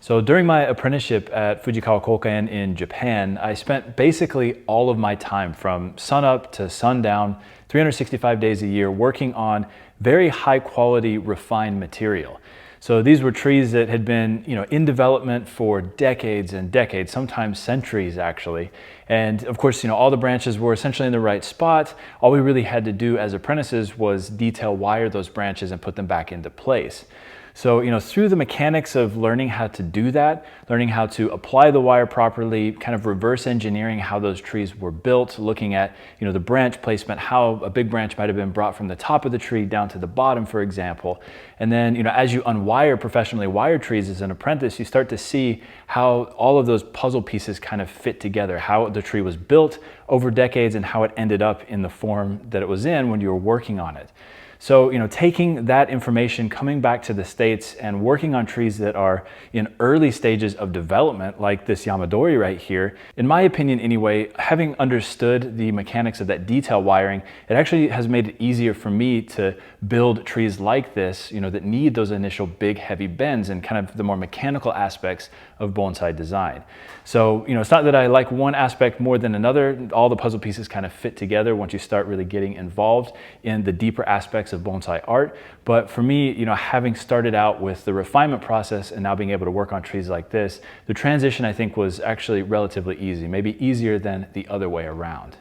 So during my apprenticeship at Fujikawa Koken in Japan, I spent basically all of my time from sunup to sundown, 365 days a year, working on very high quality refined material. So these were trees that had been, in development for decades and decades, sometimes centuries actually. And of course, all the branches were essentially in the right spot. All we really had to do as apprentices was detail wire those branches and put them back into place. So, through the mechanics of learning how to do that, learning how to apply the wire properly, kind of reverse engineering how those trees were built, looking at, the branch placement, how a big branch might have been brought from the top of the tree down to the bottom, for example. And then, as you unwire professionally wired trees as an apprentice, you start to see how all of those puzzle pieces kind of fit together, how the tree was built over decades and how it ended up in the form that it was in when you were working on it. So, taking that information, coming back to the States and working on trees that are in early stages of development, like this Yamadori right here, in my opinion anyway, having understood the mechanics of that detail wiring, it actually has made it easier for me to build trees like this, that need those initial big heavy bends and kind of the more mechanical aspects of bonsai design. So, it's not that I like one aspect more than another. All the puzzle pieces kind of fit together once you start really getting involved in the deeper aspects of bonsai art. But for me, having started out with the refinement process and now being able to work on trees like this, the transition I think was actually relatively easy, maybe easier than the other way around.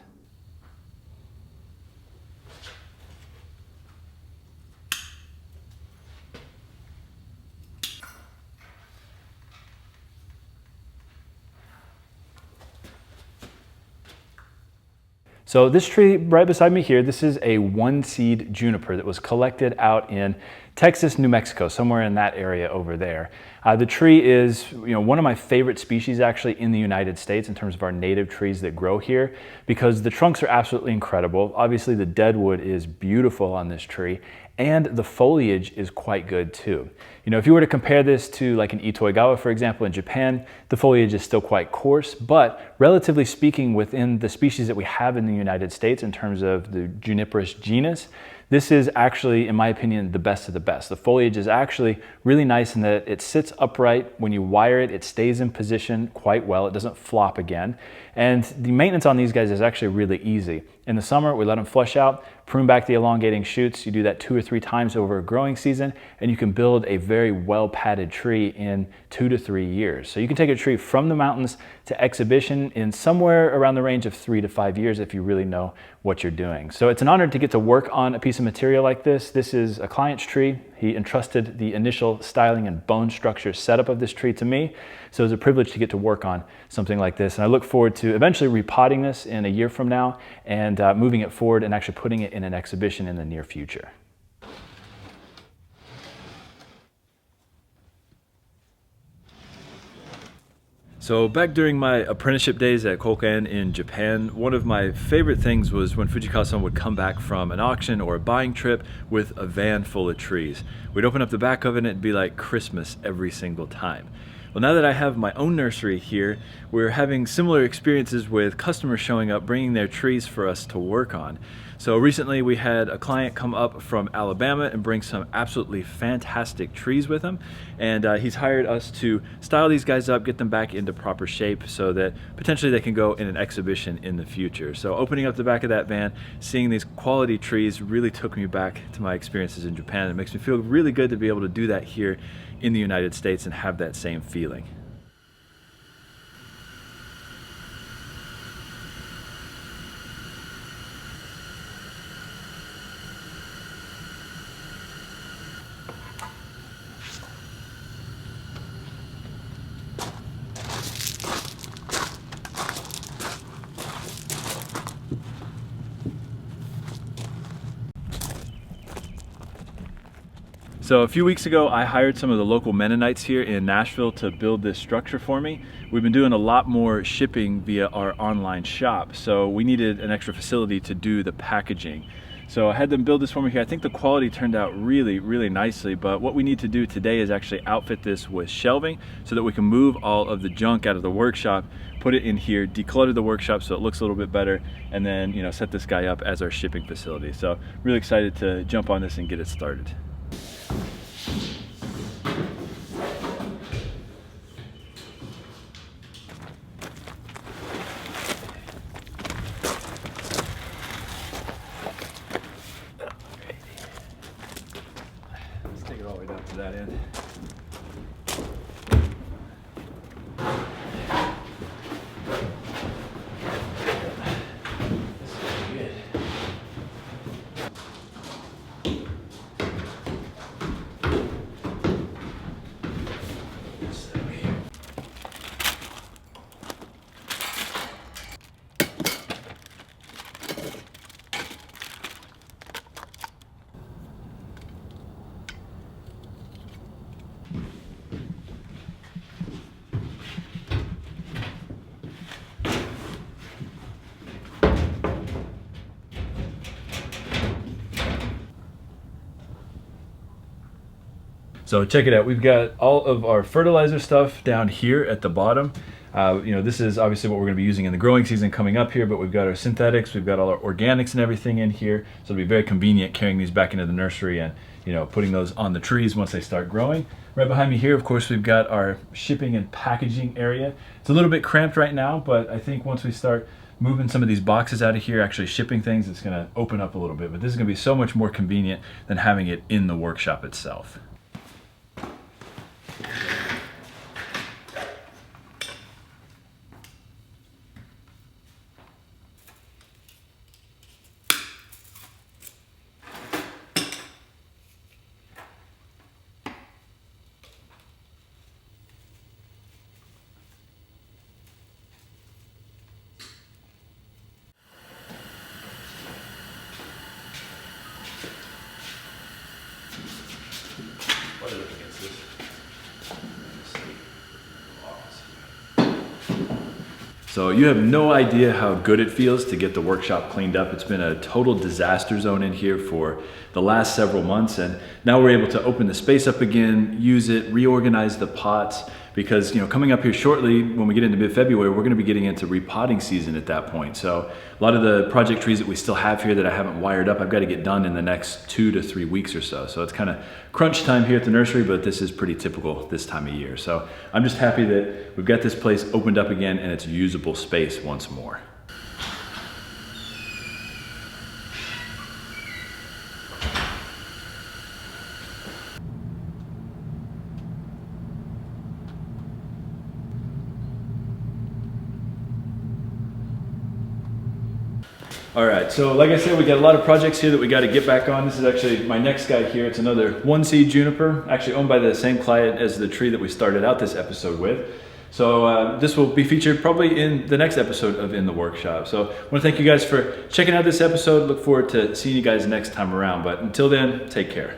So this tree right beside me here, this is a one-seed juniper that was collected out in Texas, New Mexico, somewhere in that area over there. The tree is one of my favorite species actually in the United States in terms of our native trees that grow here, because the trunks are absolutely incredible. Obviously the deadwood is beautiful on this tree, and the foliage is quite good too. If you were to compare this to like an Itoigawa, for example, in Japan, the foliage is still quite coarse, but relatively speaking, within the species that we have in the United States in terms of the juniperous genus, this is actually, in my opinion, the best of the best. The foliage is actually really nice in that it sits upright. When you wire it, it stays in position quite well. It doesn't flop again. And the maintenance on these guys is actually really easy. In the summer, we let them flush out, prune back the elongating shoots. You do that 2 or 3 times over a growing season, and you can build a very well-padded tree in 2 to 3 years. So you can take a tree from the mountains to exhibition in somewhere around the range of 3 to 5 years if you really know what you're doing. So it's an honor to get to work on a piece of material like this. This is a client's tree. He entrusted the initial styling and bone structure setup of this tree to me. So it's a privilege to get to work on something like this. And I look forward to eventually repotting this in a year from now and moving it forward and actually putting it in an exhibition in the near future. So back during my apprenticeship days at Koken in Japan, one of my favorite things was when Fujikawa-san would come back from an auction or a buying trip with a van full of trees. We'd open up the back of it and it'd be like Christmas every single time. Well, now that I have my own nursery here, we're having similar experiences with customers showing up, bringing their trees for us to work on. So recently we had a client come up from Alabama and bring some absolutely fantastic trees with him. And he's hired us to style these guys up, get them back into proper shape so that potentially they can go in an exhibition in the future. So opening up the back of that van, seeing these quality trees really took me back to my experiences in Japan. It makes me feel really good to be able to do that here in the United States and have that same feeling. So a few weeks ago, I hired some of the local Mennonites here in Nashville to build this structure for me. We've been doing a lot more shipping via our online shop, so we needed an extra facility to do the packaging. So I had them build this for me here. I think the quality turned out really, really nicely, but what we need to do today is actually outfit this with shelving so that we can move all of the junk out of the workshop, put it in here, declutter the workshop so it looks a little bit better, and then set this guy up as our shipping facility. So really excited to jump on this and get it started. good. So check it out. We've got all of our fertilizer stuff down here at the bottom. This is obviously what we're going to be using in the growing season coming up here, but we've got our synthetics, we've got all our organics and everything in here. So it'll be very convenient carrying these back into the nursery and putting those on the trees once they start growing. Right behind me here, of course, we've got our shipping and packaging area. It's a little bit cramped right now, but I think once we start moving some of these boxes out of here, actually shipping things, it's going to open up a little bit. But this is going to be so much more convenient than having it in the workshop itself. So you have no idea how good it feels to get the workshop cleaned up. It's been a total disaster zone in here for the last several months, and now we're able to open the space up again, use it, reorganize the pots, because coming up here shortly, when we get into mid-February, we're gonna be getting into repotting season at that point. So a lot of the project trees that we still have here that I haven't wired up, I've got to get done in the next 2 to 3 weeks or so. So it's kind of crunch time here at the nursery, but this is pretty typical this time of year. So I'm just happy that we've got this place opened up again and it's usable space once more. All right, so like I said, we got a lot of projects here that we got to get back on. This is actually my next guy here. It's another One-Seed Juniper, actually owned by the same client as the tree that we started out this episode with. So this will be featured probably in the next episode of In the Workshop. So I want to thank you guys for checking out this episode. Look forward to seeing you guys next time around. But until then, take care.